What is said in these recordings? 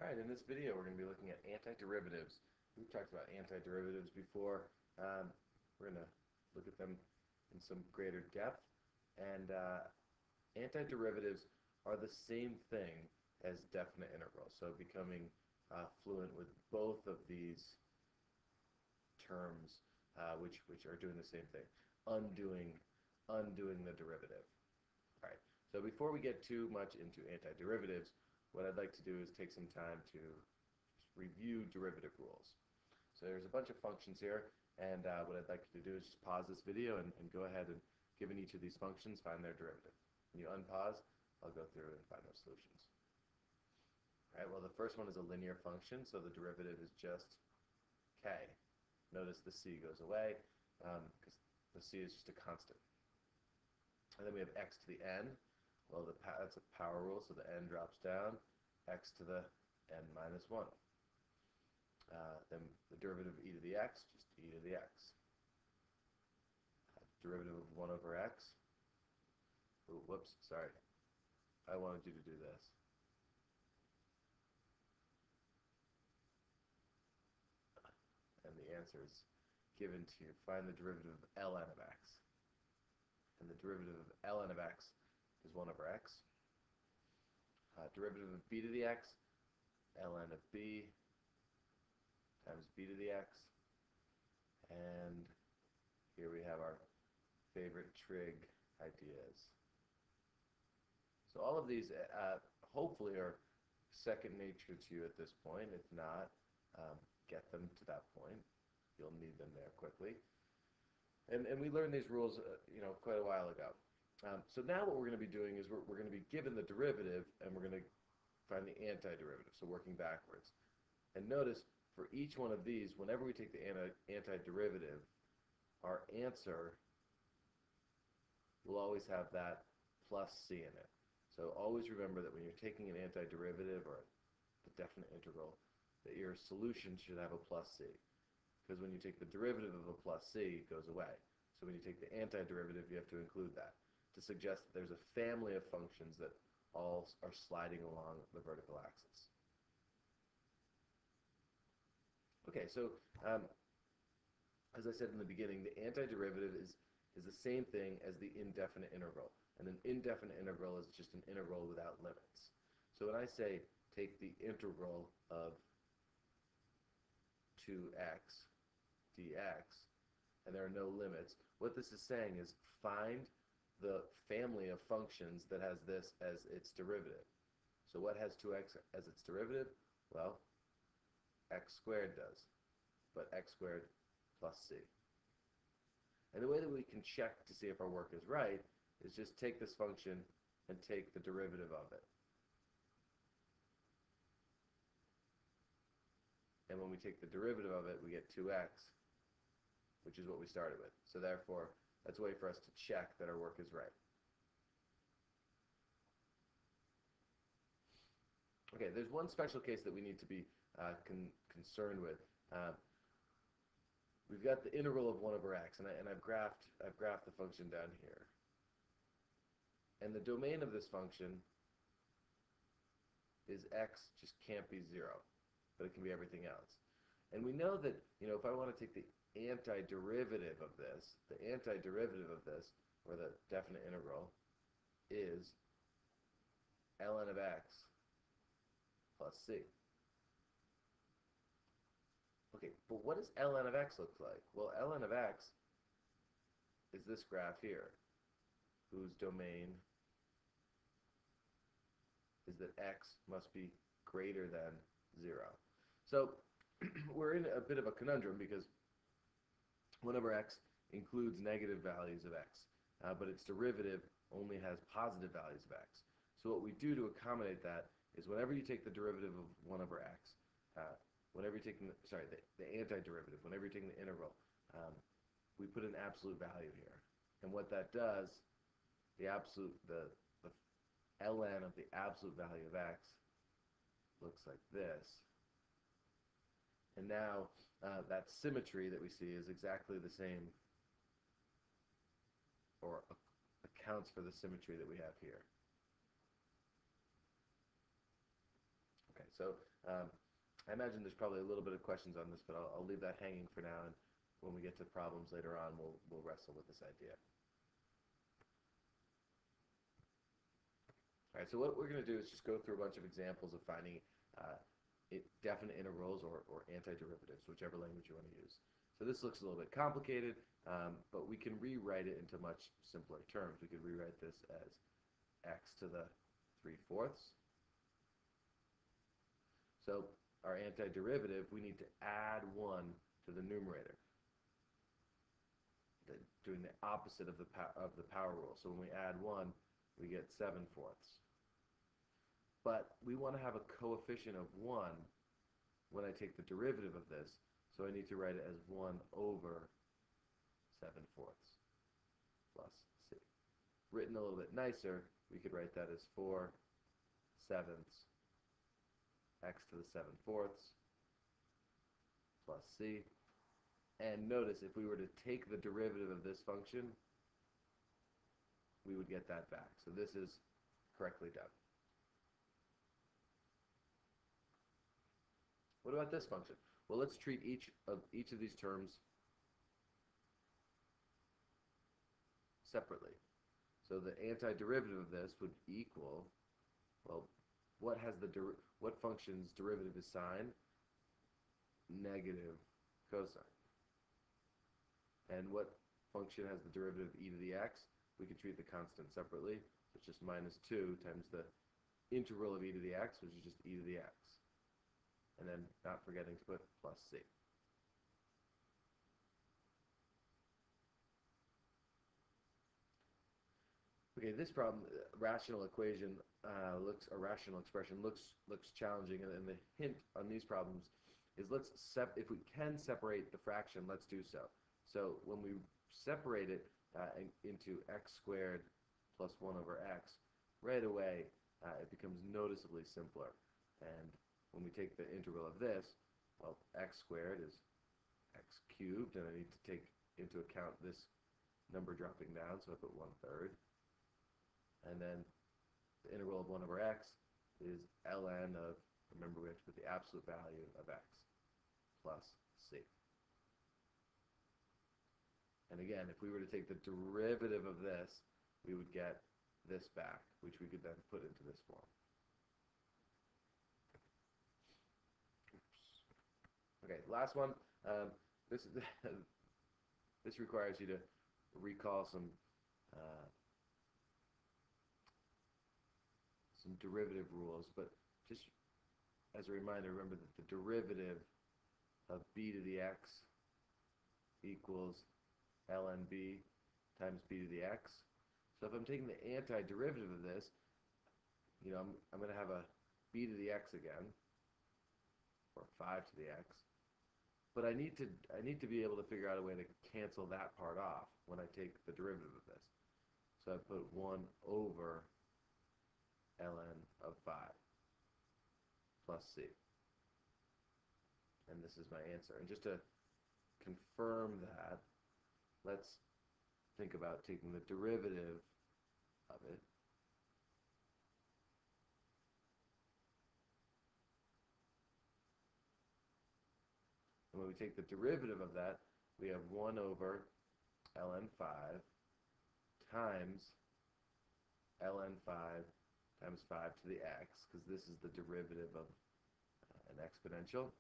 Alright, in this video we're going to be looking at antiderivatives. We've talked about antiderivatives before. We're going to look at them in some greater depth. And antiderivatives are the same thing as definite integrals. So becoming fluent with both of these terms, which are doing the same thing, undoing the derivative. Alright, so before we get too much into antiderivatives, what I'd like to do is take some time to review derivative rules. So there's a bunch of functions here, and what I'd like you to do is just pause this video and go ahead and, given each of these functions, find their derivative. When you unpause, I'll go through and find those solutions. All right, well, the first one is a linear function, so the derivative is just k. Notice the c goes away because the c is just a constant. And then we have x to the n. Well, that's a power rule, so the n drops down, x to the n minus 1. Then the derivative of e to the x, just e to the x. Derivative of 1 over x. Ooh, whoops, sorry. I wanted you to do this. And the answer is given to you. Find the derivative of ln of x. And the derivative of ln of x is 1 over x. Derivative of b to the x, ln of b times b to the x. And here we have our favorite trig ideas. So all of these hopefully are second nature to you at this point. If not, get them to that point. You'll need them there quickly. And we learned these rules quite a while ago. So now what we're going to be doing is we're going to be given the derivative, and we're going to find the antiderivative, so working backwards. And notice, for each one of these, whenever we take the antiderivative, our answer will always have that plus c in it. So always remember that when you're taking an antiderivative or the definite integral, that your solution should have a plus c. Because when you take the derivative of a plus c, it goes away. So when you take the antiderivative, you have to include that to suggest that there's a family of functions that all are sliding along the vertical axis. Okay, so as I said in the beginning, the antiderivative is the same thing as the indefinite integral. And an indefinite integral is just an integral without limits. So when I say take the integral of 2x dx, and there are no limits, what this is saying is find the family of functions that has this as its derivative. So what has 2x as its derivative? Well, x squared does, but x squared plus c. And the way that we can check to see if our work is right is just take this function and take the derivative of it. And when we take the derivative of it, we get 2x, which is what we started with. So therefore, that's a way for us to check that our work is right. Okay, there's one special case that we need to be concerned with. We've got the integral of 1 over x, and I've graphed the function down here. And the domain of this function is x just can't be 0, but it can be everything else. And we know that, if I want to take the antiderivative of this, or the definite integral, is ln of x plus c. Okay, but what does ln of x look like? Well, ln of x is this graph here, whose domain is that x must be greater than 0. So we're in a bit of a conundrum because 1 over x includes negative values of x, but its derivative only has positive values of x. So what we do to accommodate that is whenever you take the derivative of 1 over x, whenever you're taking the antiderivative, whenever you're taking the integral, we put an absolute value here. And what that does, the ln of the absolute value of x looks like this. And now that symmetry that we see is exactly the same, or accounts for the symmetry that we have here. Okay, So I imagine there's probably a little bit of questions on this, but I'll leave that hanging for now, and when we get to problems later on, we'll wrestle with this idea. All right, so what we're going to do is just go through a bunch of examples of finding definite integrals or antiderivatives, whichever language you want to use. So this looks a little bit complicated, but we can rewrite it into much simpler terms. We could rewrite this as x to the 3/4. So our antiderivative, we need to add 1 to the numerator, doing the opposite of the power rule. So when we add 1, we get 7/4. But we want to have a coefficient of 1 when I take the derivative of this, so I need to write it as 1 over 7/4 plus c. Written a little bit nicer, we could write that as 4/7 x to the 7/4 plus c. And notice, if we were to take the derivative of this function, we would get that back. So this is correctly done. What about this function? Well, let's treat each of these terms separately. So the antiderivative of this would equal, well, what function's derivative is sine? Negative cosine. And what function has the derivative of e to the x? We can treat the constant separately. So it's just minus 2 times the integral of e to the x, which is just e to the x. And then not forgetting to put plus c. Okay, this problem, rational equation a rational expression looks challenging, and the hint on these problems is if we can separate the fraction, let's do so. So when we separate it into x squared plus 1 over x, right away it becomes noticeably simpler. And when we take the integral of this, well, x squared is x cubed, and I need to take into account this number dropping down, so I put 1/3. And then the integral of 1 over x is ln of, remember we have to put the absolute value of x, plus c. And again, if we were to take the derivative of this, we would get this back, which we could then put into this form. Okay, last one. This requires you to recall some derivative rules, but just as a reminder, remember that the derivative of b to the x equals ln b times b to the x. So if I'm taking the antiderivative of this, I'm going to have a b to the x again, or 5 to the x. But I need to be able to figure out a way to cancel that part off when I take the derivative of this. So I put 1 over ln of 5 plus c. And this is my answer. And just to confirm that, let's think about taking the derivative of it. And when we take the derivative of that, we have 1 over ln 5 times ln 5 times 5 to the x, because this is the derivative of an exponential,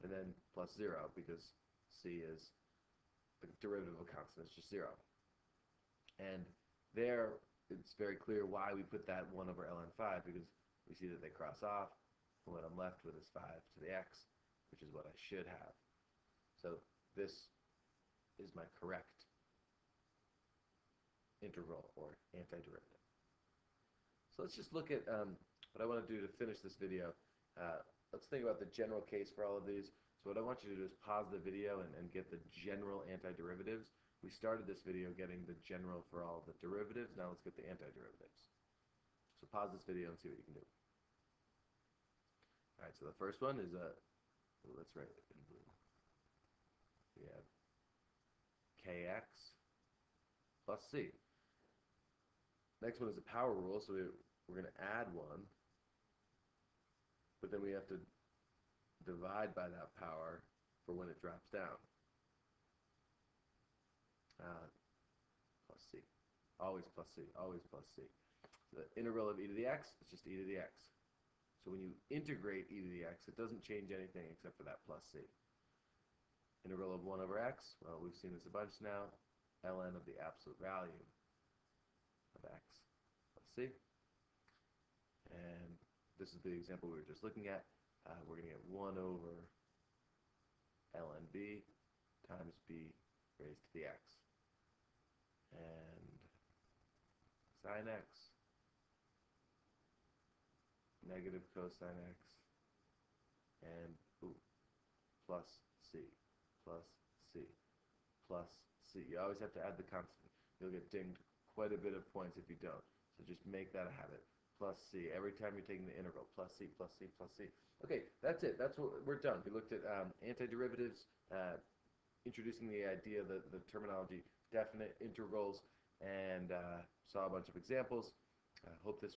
and then plus 0, because c is the derivative of a constant, it's just 0. And there, it's very clear why we put that 1 over ln 5, because we see that they cross off, and what I'm left with is 5 to the x, which is what I should have. So this is my correct integral or antiderivative. So let's just look at what I want to do to finish this video. Let's think about the general case for all of these. So what I want you to do is pause the video and get the general antiderivatives. We started this video getting the general for all the derivatives. Now let's get the antiderivatives. So pause this video and see what you can do. All right, so the first one is let's write it in blue. We have kx plus c. Next one is a power rule, so we're going to add 1. but then we have to divide by that power for when it drops down. Plus c. Always plus c. Always plus c. The integral of e to the x is just e to the x. So when you integrate e to the x, it doesn't change anything except for that plus c. Integral of 1 over x, well, we've seen this a bunch now. Ln of the absolute value of x plus c. And this is the example we were just looking at. We're going to get 1 over ln b times b raised to the x. And sine x, negative cosine x, and plus c, plus c, plus c. You always have to add the constant. You'll get dinged quite a bit of points if you don't. So just make that a habit. Plus c. Every time you're taking the integral. Plus c, plus c, plus c. Okay, that's it. That's what we're done. We looked at antiderivatives, introducing the idea, the terminology, definite integrals, and saw a bunch of examples. I hope this